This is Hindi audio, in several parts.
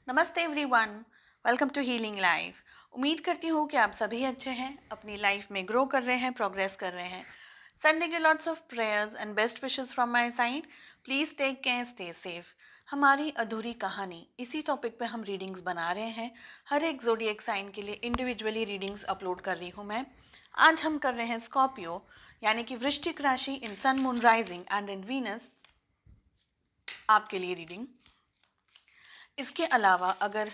नमस्ते everyone. Welcome to healing life. उम्मीद करती हूँ कि आप सभी अच्छे हैं, अपनी लाइफ में ग्रो कर रहे हैं, प्रोग्रेस कर रहे हैं। संडे के lots of prayers and best wishes from my side. Please take care, stay safe. हमारी अधूरी कहानी, इसी टॉपिक पे हम रीडिंग्स बना रहे हैं। हर एक ज़ोडिएक साइन के लिए इंडिविजुअली रीडिंग्स अपलोड कर रही हूँ मैं। आज हम कर रहे हैं स्कॉर्पियो, यानी कि वृश्चिक राशि in sun moon rising and in Venus, आपके लिए रीडिंग। इसके अलावा अगर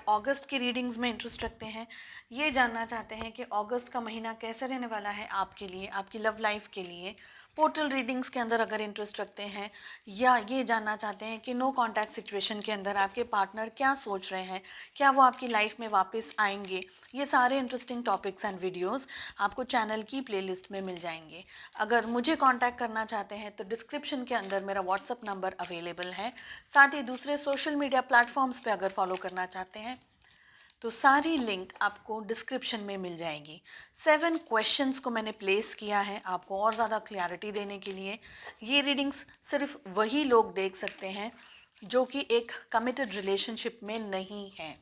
अगस्त की रीडिंग्स में इंटरेस्ट रखते हैं, ये जानना चाहते हैं कि अगस्त का महीना कैसे रहने वाला है आपके लिए, आपकी लव लाइफ के लिए, पोर्टल रीडिंग्स के अंदर अगर इंटरेस्ट रखते हैं, या ये जानना चाहते हैं कि नो कांटेक्ट सिचुएशन के अंदर आपके पार्टनर क्या सोच रहे हैं, क्या वो आपकी लाइफ में वापस आएंगे, ये सारे इंटरेस्टिंग टॉपिक्स एंड वीडियोस आपको चैनल की प्लेलिस्ट में मिल जाएंगे। अगर मुझे कांटेक्ट करना चाहते हैं तो डिस्क्रिप्शन के अंदर मेरा व्हाट्सअप नंबर अवेलेबल है। साथ ही दूसरे सोशल मीडिया प्लेटफॉर्म्स पे अगर फॉलो करना चाहते हैं तो सारी लिंक आपको डिस्क्रिप्शन में मिल जाएगी। 7 क्वेश्चंस को मैंने प्लेस किया है आपको और ज़्यादा क्लैरिटी देने के लिए। ये रीडिंग्स सिर्फ वही लोग देख सकते हैं जो कि एक कमिटेड रिलेशनशिप में नहीं हैं।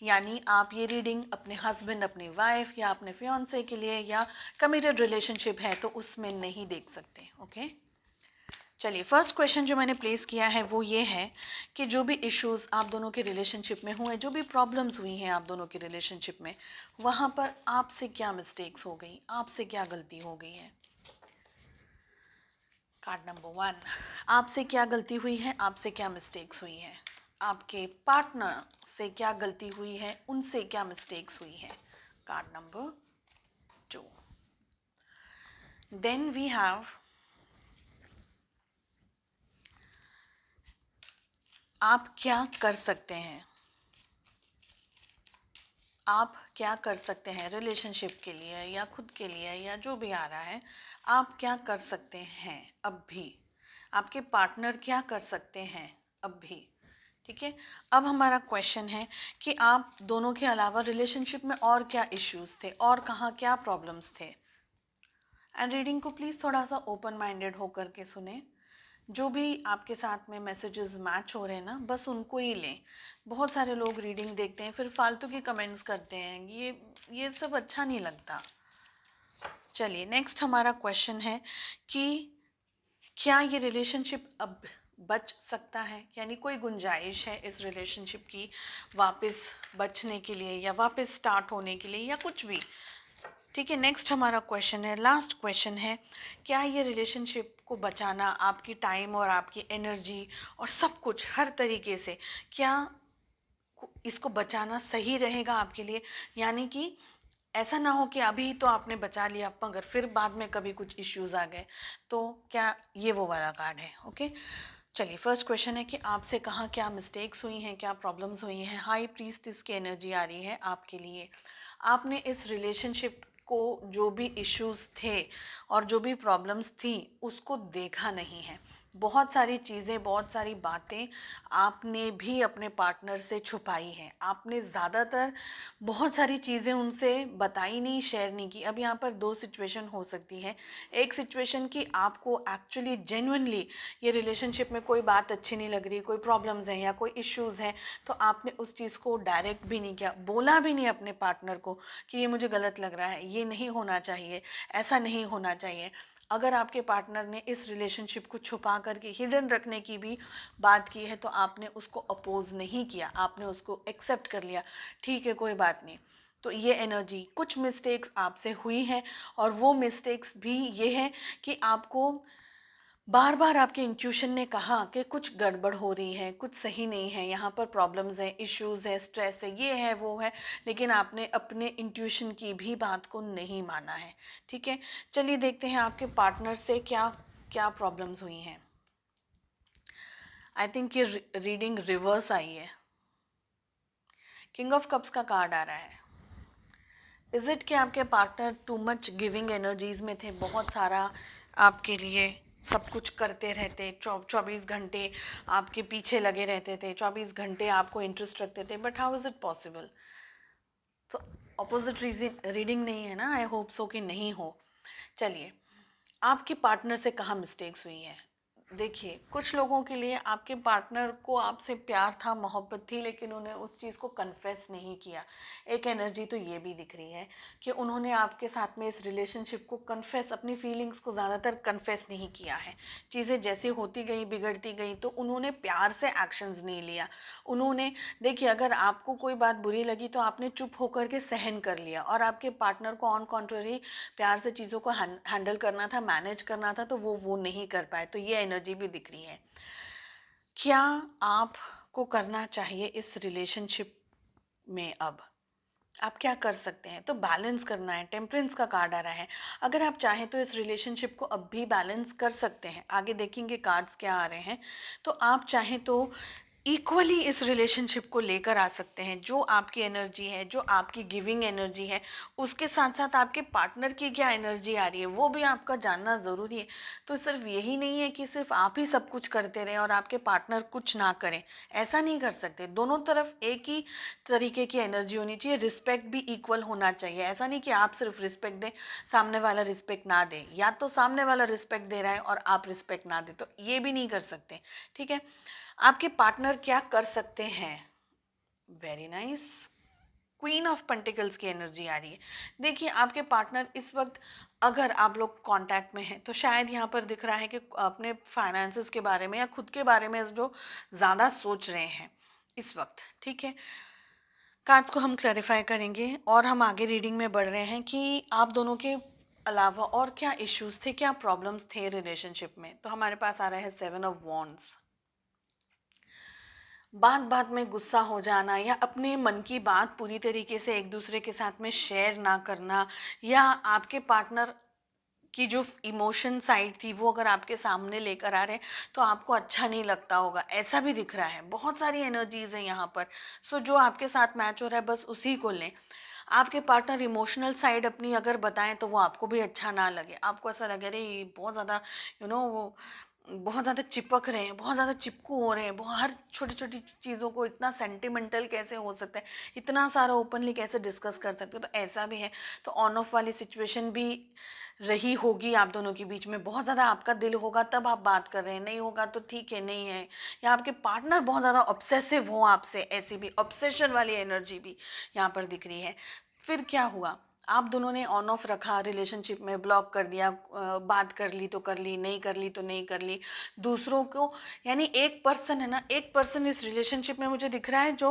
यानी आप ये रीडिंग अपने हस्बैंड, अपनी वाइफ या अपने फियांसे के लिए, या कमिटेड रिलेशनशिप है तो उसमें नहीं देख सकते। ओके, चलिए फर्स्ट क्वेश्चन जो मैंने प्लेस किया है वो ये है कि जो भी इश्यूज आप दोनों के रिलेशनशिप में हुए, जो भी प्रॉब्लम्स हुई हैं आप दोनों के रिलेशनशिप में, वहाँ पर आपसे क्या मिस्टेक्स हो गई, आपसे क्या गलती हो गई है। कार्ड नंबर 1, आपसे क्या गलती हुई है, आपसे क्या मिस्टेक्स हुई है। आपके पार्टनर से क्या गलती हुई है, उनसे क्या मिस्टेक्स हुई है। Card number 2। Then we have आप क्या कर सकते हैं। आप क्या कर सकते हैं रिलेशनशिप के लिए या खुद के लिए, या जो भी आ रहा है, आप क्या कर सकते हैं अब भी। आपके पार्टनर क्या कर सकते हैं अब भी। ठीक है, अब हमारा क्वेश्चन है कि आप दोनों के अलावा रिलेशनशिप में और क्या इश्यूज थे और कहाँ क्या प्रॉब्लम्स थे। एंड रीडिंग को प्लीज़ थोड़ा सा ओपन माइंडेड होकर के सुने। जो भी आपके साथ में मैसेजेस मैच हो रहे हैं ना, बस उनको ही लें। बहुत सारे लोग रीडिंग देखते हैं फिर फालतू के कमेंट्स करते हैं, ये सब अच्छा नहीं लगता। चलिए नेक्स्ट हमारा क्वेश्चन है कि क्या ये रिलेशनशिप अब बच सकता है, यानी कोई गुंजाइश है इस रिलेशनशिप की वापस बचने के लिए या वापस स्टार्ट होने के लिए, या कुछ भी। ठीक है, नेक्स्ट हमारा क्वेश्चन है, लास्ट क्वेश्चन है, क्या ये रिलेशनशिप को बचाना आपकी टाइम और आपकी एनर्जी और सब कुछ हर तरीके से, क्या इसको बचाना सही रहेगा आपके लिए। यानी कि ऐसा ना हो कि अभी तो आपने बचा लिया मगर फिर बाद में कभी कुछ इश्यूज आ गए, तो क्या ये वो वाला कार्ड है। ओके, चलिए फर्स्ट क्वेश्चन है कि आपसे कहाँ क्या मिस्टेक्स हुई हैं, क्या प्रॉब्लम्स हुई हैं। हाई प्रीस्टिस की एनर्जी आ रही है आपके लिए। आपने इस रिलेशनशिप को, जो भी इश्यूज थे और जो भी प्रॉब्लम्स थी, उसको देखा नहीं है। बहुत सारी चीज़ें, बहुत सारी बातें आपने भी अपने पार्टनर से छुपाई हैं। आपने ज़्यादातर बहुत सारी चीज़ें उनसे बताई नहीं, शेयर नहीं की। अब यहाँ पर दो सिचुएशन हो सकती है। एक सिचुएशन कि आपको एक्चुअली जेन्युइनली ये रिलेशनशिप में कोई बात अच्छी नहीं लग रही, कोई प्रॉब्लम्स हैं या कोई इश्यूज़ हैं, तो आपने उस चीज़ को डायरेक्ट भी नहीं किया, बोला भी नहीं अपने पार्टनर को कि ये मुझे गलत लग रहा है, ये नहीं होना चाहिए, ऐसा नहीं होना चाहिए। अगर आपके पार्टनर ने इस रिलेशनशिप को छुपा करके हिडन रखने की भी बात की है तो आपने उसको अपोज नहीं किया, आपने उसको एक्सेप्ट कर लिया। ठीक है, कोई बात नहीं। तो ये एनर्जी, कुछ मिस्टेक्स आपसे हुई हैं, और वो मिस्टेक्स भी ये है कि आपको बार बार आपके इंट्यूशन ने कहा कि कुछ गड़बड़ हो रही है, कुछ सही नहीं है, यहाँ पर प्रॉब्लम्स हैं, इश्यूज है, स्ट्रेस है, ये है वो है, लेकिन आपने अपने इंट्यूशन की भी बात को नहीं माना है। ठीक है, चलिए देखते हैं आपके पार्टनर से क्या क्या प्रॉब्लम्स हुई हैं। आई थिंक ये रीडिंग रिवर्स आई है। किंग ऑफ कप्स का कार्ड आ रहा है। इज इट कि आपके partner too much giving energies में थे, बहुत सारा आपके लिए सब कुछ करते रहते, 24 घंटे आपके पीछे लगे रहते थे, 24 घंटे आपको इंटरेस्ट रखते थे, but how is it possible. तो ऑपोजिट रीडिंग नहीं है ना, आई होप सो कि नहीं हो। चलिए, आपके पार्टनर से कहाँ मिस्टेक्स हुई हैं। देखिए, कुछ लोगों के लिए आपके पार्टनर को आपसे प्यार था, मोहब्बत थी, लेकिन उन्हें उस चीज़ को कन्फेस नहीं किया। एक एनर्जी तो ये भी दिख रही है कि उन्होंने आपके साथ में इस रिलेशनशिप को कन्फेस, अपनी फीलिंग्स को ज़्यादातर कन्फेस नहीं किया है। चीज़ें जैसी होती गई, बिगड़ती गई, तो उन्होंने प्यार से एक्शंस नहीं लिया। उन्होंने, देखिए, अगर आपको कोई बात बुरी लगी तो आपने चुप होकर के सहन कर लिया, और आपके पार्टनर को ऑन कॉन्ट्ररी प्यार से चीज़ों को हैंडल करना था, मैनेज करना था, तो वो नहीं कर पाए। तो ये एनर्जी भी दिख रही है। क्या आपको करना चाहिए इस रिलेशनशिप में? अब आप क्या कर सकते हैं? तो बैलेंस करना है, टेम्परेंस का कार्ड आ रहा है। अगर आप चाहें तो इस रिलेशनशिप को अब भी बैलेंस कर सकते हैं। आगे देखेंगे कार्ड्स क्या आ रहे हैं। तो आप चाहें तो इक्वली इस रिलेशनशिप को लेकर आ सकते हैं। जो आपकी एनर्जी है, जो आपकी गिविंग एनर्जी है, उसके साथ साथ आपके पार्टनर की क्या एनर्जी आ रही है, वो भी आपका जानना ज़रूरी है। तो सिर्फ यही नहीं है कि सिर्फ आप ही सब कुछ करते रहें और आपके पार्टनर कुछ ना करें। ऐसा नहीं कर सकते। दोनों तरफ एक ही तरीके की एनर्जी होनी चाहिए। रिस्पेक्ट भी इक्वल होना चाहिए। ऐसा नहीं कि आप सिर्फ रिस्पेक्ट दें, सामने वाला रिस्पेक्ट ना दे, या तो सामने वाला रिस्पेक्ट दे रहा है और आप रिस्पेक्ट ना दें, तो ये भी नहीं कर सकते। ठीक है। आपके पार्टनर क्या कर सकते हैं? Very nice. Queen of pentacles की एनर्जी आ रही है। देखिए, आपके पार्टनर इस वक्त, अगर आप लोग कांटेक्ट में हैं, तो शायद यहाँ पर दिख रहा है कि अपने फाइनेंसेस के बारे में या खुद के बारे में जो ज़्यादा सोच रहे हैं इस वक्त। ठीक है। कार्ड्स को हम क्लैरिफाई करेंगे और हम आगे रीडिंग में बढ़ रहे हैं कि आप दोनों के अलावा और क्या इश्यूज थे, क्या प्रॉब्लम्स थे रिलेशनशिप में। तो हमारे पास आ रहा है 7 ऑफ वॉन्ड्स। बात बात में गुस्सा हो जाना, या अपने मन की बात पूरी तरीके से एक दूसरे के साथ में शेयर ना करना, या आपके पार्टनर की जो इमोशन साइड थी वो अगर आपके सामने लेकर आ रहे हैं तो आपको अच्छा नहीं लगता होगा, ऐसा भी दिख रहा है। बहुत सारी एनर्जीज हैं यहाँ पर। सो जो आपके साथ मैच हो रहा है बस उसी को लें। आपके पार्टनर इमोशनल साइड अपनी अगर बताएं तो वो आपको भी अच्छा ना लगे। आपको ऐसा लगे अरे ये बहुत ज़्यादा, वो बहुत ज़्यादा चिपक रहे हैं, बहुत ज़्यादा चिपकू हो रहे हैं, बहुत हर छोटी छोटी चीज़ों को इतना सेंटिमेंटल कैसे हो सकता है, इतना सारा ओपनली कैसे डिस्कस कर सकते हो। तो ऐसा भी है। तो ऑन ऑफ वाली सिचुएशन भी रही होगी आप दोनों के बीच में। बहुत ज़्यादा आपका दिल होगा तब आप बात कर रहे हैं, नहीं होगा तो ठीक है, नहीं है। या आपके पार्टनर बहुत ज़्यादा ऑब्सेसिव हो आपसे, ऐसी भी ऑब्सेशन वाली एनर्जी भी यहाँ पर दिख रही है। फिर क्या हुआ? आप दोनों ने ऑन ऑफ रखा, रिलेशनशिप में ब्लॉक कर दिया, बात कर ली तो कर ली, नहीं कर ली तो नहीं कर ली दूसरों को। यानी एक पर्सन है ना, एक पर्सन इस रिलेशनशिप में मुझे दिख रहा है जो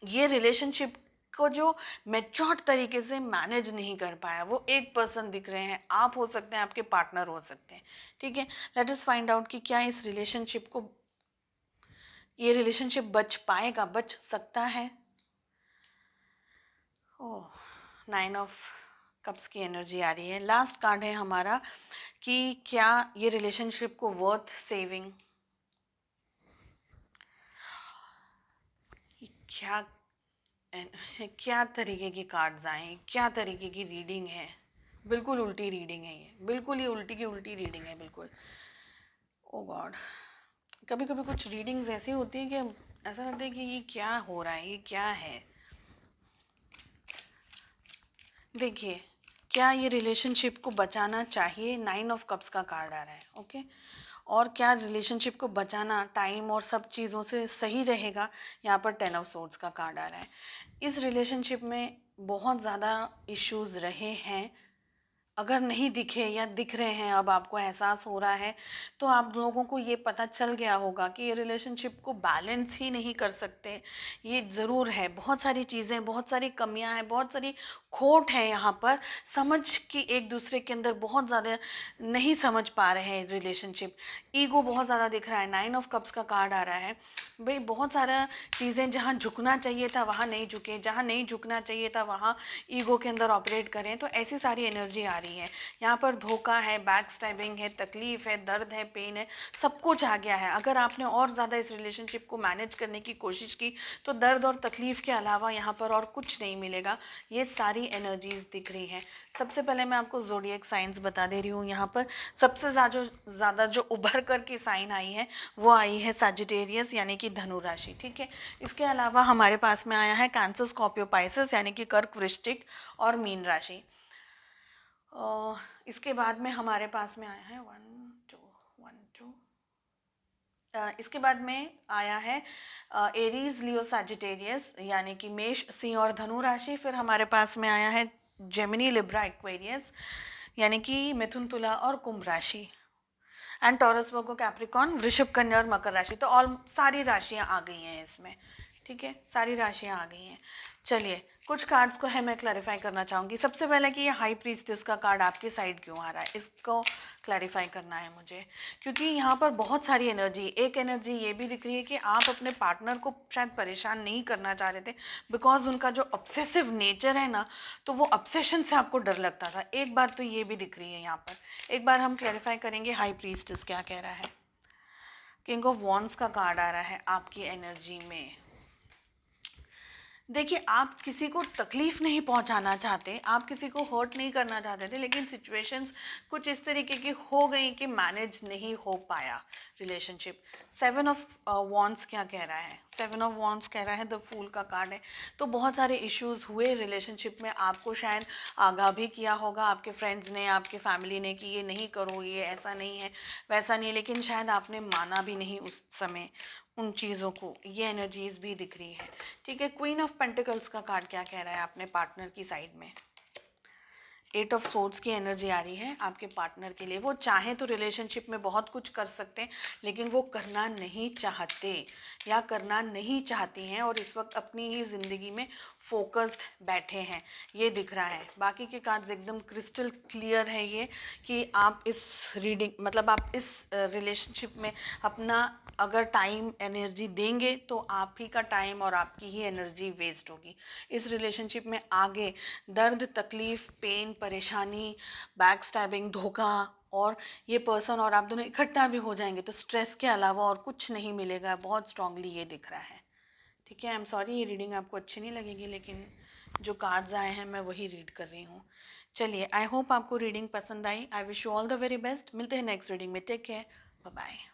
ये रिलेशनशिप को जो मेच्योर्ड तरीके से मैनेज नहीं कर पाया, वो एक पर्सन दिख रहे हैं। आप हो सकते हैं, आपके पार्टनर हो सकते हैं। ठीक है। लेट अस फाइंड आउट कि क्या इस रिलेशनशिप को, ये रिलेशनशिप बच पाएगा, बच सकता है। ओह, 9 ऑफ कप्स की एनर्जी आ रही है। लास्ट कार्ड है हमारा कि क्या ये रिलेशनशिप को वर्थ सेविंग। क्या क्या तरीके की कार्ड्स आए, क्या तरीके की रीडिंग है। बिल्कुल उल्टी रीडिंग है ये, बिल्कुल ही उल्टी की उल्टी रीडिंग है, बिल्कुल। ओ गॉड। कभी कभी कुछ रीडिंग्स ऐसी होती है कि ऐसा लगता है कि ये क्या हो रहा है, ये क्या है। देखिए, क्या ये रिलेशनशिप को बचाना चाहिए? 9 ऑफ कप्स का कार्ड आ रहा है। ओके। और क्या रिलेशनशिप को बचाना टाइम और सब चीज़ों से सही रहेगा? यहाँ पर 10 ऑफ सोर्ड्स का कार्ड आ रहा है। इस रिलेशनशिप में बहुत ज़्यादा इश्यूज रहे हैं। अगर नहीं दिखे या दिख रहे हैं, अब आपको एहसास हो रहा है, तो आप लोगों को ये पता चल गया होगा कि ये रिलेशनशिप को बैलेंस ही नहीं कर सकते। ये ज़रूर है, बहुत सारी चीज़ें, बहुत सारी कमियां हैं, बहुत सारी खोट है यहाँ पर। समझ की एक दूसरे के अंदर बहुत ज़्यादा नहीं समझ पा रहे हैं रिलेशनशिप। ईगो बहुत ज़्यादा दिख रहा है। 9 ऑफ कप्स का कार्ड आ रहा है। भाई बहुत सारा चीज़ें, जहाँ झुकना चाहिए था वहाँ नहीं झुके, जहाँ नहीं झुकना चाहिए था वहाँ ईगो के अंदर ऑपरेट करें, तो ऐसी सारी एनर्जी आ रही है। यहाँ पर धोखा है, बैक स्टैबिंग है, तकलीफ है, दर्द है, पेन है, सब कुछ आ गया है। अगर आपने और ज़्यादा इस रिलेशनशिप को मैनेज करने की कोशिश की तो दर्द और तकलीफ के अलावा यहाँ पर और कुछ नहीं मिलेगा। ये सारी एनर्जीज दिख रही हैं। सबसे पहले मैं आपको ज़ोडिएक साइंस बता दे रही हूँ। यहाँ पर सबसे ज़्यादा जो उभर कर की साइन आई है वो आई है सजिटेरियस, यानी कि धनु राशि। ठीक है। इसके अलावा हमारे पास में आया है कैंसर, स्कॉर्पियो, पाइसेस, यानी कि कर्क, वृश्चिक और मीन राशि। इसके बाद में हमारे पास में आया है 1 2 1 2 इसके बाद में आया है एरीज, लियो, सैजिटेरियस, यानी कि मेष, सिंह और धनु राशि। फिर हमारे पास में आया है जेमिनी, लिब्रा, एक्वेरियस, यानी कि मिथुन, तुला और कुंभ राशि। एंड टॉरस, वर्गो, कैप्रिकॉन, वृषभ, कन्या और मकर राशि। तो ऑल सारी राशियां आ गई हैं इसमें, ठीक है, सारी राशियां आ गई हैं। चलिए कुछ कार्ड्स को है मैं क्लैरिफाई करना चाहूँगी। सबसे पहले कि ये हाई प्रीस्टेस का कार्ड आपकी साइड क्यों आ रहा है, इसको क्लैरिफाई करना है मुझे, क्योंकि यहाँ पर बहुत सारी एनर्जी, एक एनर्जी ये भी दिख रही है कि आप अपने पार्टनर को शायद परेशान नहीं करना चाह रहे थे, बिकॉज उनका जो ऑब्सेसिव नेचर है ना, तो वो ऑब्सेशन से आपको डर लगता था। एक बात तो ये भी दिख रही है यहाँ पर। एक बार हम क्लैरिफाई करेंगे हाई प्रीस्टेस क्या कह रहा है। किंग ऑफ वॉन्ड्स का कार्ड आ रहा है आपकी एनर्जी में। देखिए, आप किसी को तकलीफ नहीं पहुंचाना चाहते, आप किसी को हर्ट नहीं करना चाहते थे, लेकिन सिचुएशंस कुछ इस तरीके की हो गई कि मैनेज नहीं हो पाया रिलेशनशिप। सेवन ऑफ वॉन्ड्स क्या कह रहा है, सेवन ऑफ वॉन्ड्स कह रहा है द फूल का कार्ड है। तो बहुत सारे इश्यूज हुए रिलेशनशिप में, आपको शायद आगाह भी किया होगा आपके फ्रेंड्स ने, आपके फैमिली ने कि ये नहीं करो, ये ऐसा नहीं है, वैसा नहीं है, लेकिन शायद आपने माना भी नहीं उस समय उन चीज़ों को। ये एनर्जीज भी दिख रही है, ठीक है। क्वीन ऑफ पेंटिकल्स का कार्ड क्या कह रहा है अपने पार्टनर की साइड में। एट ऑफ सोर्ड्स की एनर्जी आ रही है आपके पार्टनर के लिए। वो चाहे तो रिलेशनशिप में बहुत कुछ कर सकते हैं, लेकिन वो करना नहीं चाहते या करना नहीं चाहती हैं, और इस वक्त अपनी ही ज़िंदगी में फोकस्ड बैठे हैं, ये दिख रहा है। बाकी के कार्ड्स एकदम क्रिस्टल क्लियर है ये कि आप इस रीडिंग, मतलब आप इस रिलेशनशिप में अपना अगर टाइम एनर्जी देंगे तो आप ही का टाइम और आपकी ही एनर्जी वेस्ट होगी। इस रिलेशनशिप में आगे दर्द, तकलीफ, पेन, परेशानी, बैक स्टैबिंग, धोखा, और ये पर्सन और आप दोनों इकट्ठा भी हो जाएंगे तो स्ट्रेस के अलावा और कुछ नहीं मिलेगा। बहुत स्ट्रांगली ये दिख रहा है, ठीक है। आई एम सॉरी ये रीडिंग आपको अच्छी नहीं लगेगी, लेकिन जो कार्ड्स आए हैं मैं वही रीड कर रही हूँ। चलिए, आई होप आपको रीडिंग पसंद आई। I wish you all the very best. मिलते हैं नेक्स्ट रीडिंग में। Take care, bye bye.